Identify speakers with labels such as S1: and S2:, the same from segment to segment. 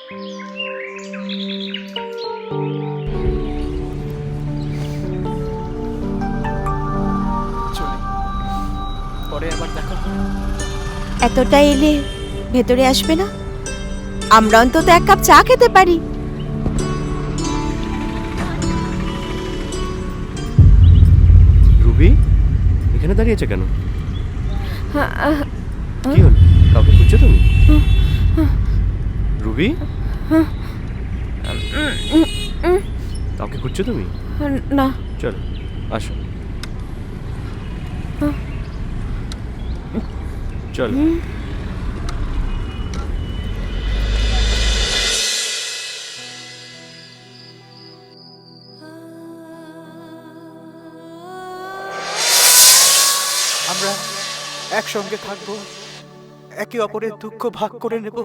S1: চলি, পরে আবার দেখা হবে।
S2: এতটা এলে ভেতরে আসবে না? আমরা অন্তত এক কাপ চা খেতে পারি।
S3: রুবি এখানে দাঁড়িয়েছে কেন? কি হলো, কাউকে খুঁজছো তুমি? রুবি, কাউকে খুঁজছো তুমি?
S2: না।
S3: চলো আসো, চলো।
S1: আমরা একসঙ্গে থাকবো, একে অপরের দুঃখ ভাগ করে নেব।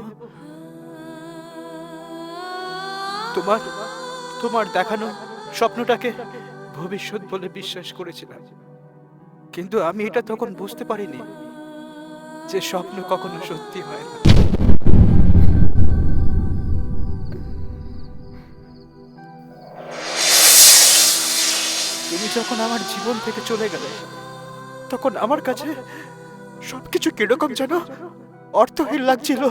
S1: তোমার তোমার দেখানো স্বপ্নটাকে ভবিষ্যৎ বলে বিশ্বাস করেছিলাম, কিন্তু আমি এটা তখন বুঝতে পারিনি যে স্বপ্ন কখনো সত্যি হয় না। তুমি যখন আমার জীবন থেকে চলে গেলে, তখন আমার কাছে সবকিছু কিরকম যেন অর্থহীন লাগছিল।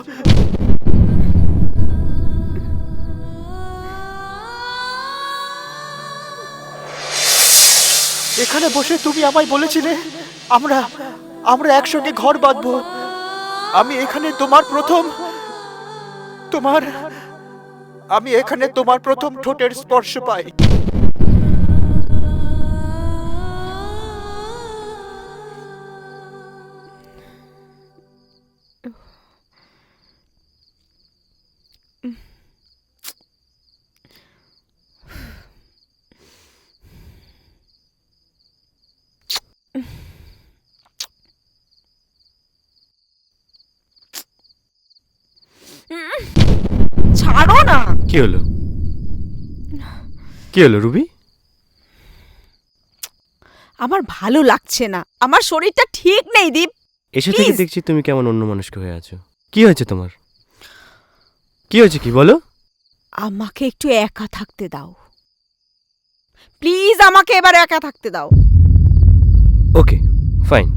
S1: এখানে বসে তুমি আমায় বলেছিলে আমরা আমরা একসঙ্গে ঘর বাঁধবো। আমি এখানে তোমার প্রথম ঠোঁটের স্পর্শ পাই।
S2: ছাড়ো না।
S3: কি হলো, কি হলো রুবি?
S2: আমার ভালো লাগছে না, আমার শরীরটা ঠিক নেই দীপ।
S3: এসে থেকে
S2: Please!
S3: দেখছি তুমি কেমন অন্য মানুষকে হয়ে আছো। কি হয়েছে তোমার? কি হয়েছে কি বলো?
S2: আমাকে একটু একা থাকতে দাও প্লিজ, আমাকে এবার একা থাকতে দাও।
S3: Okay fine,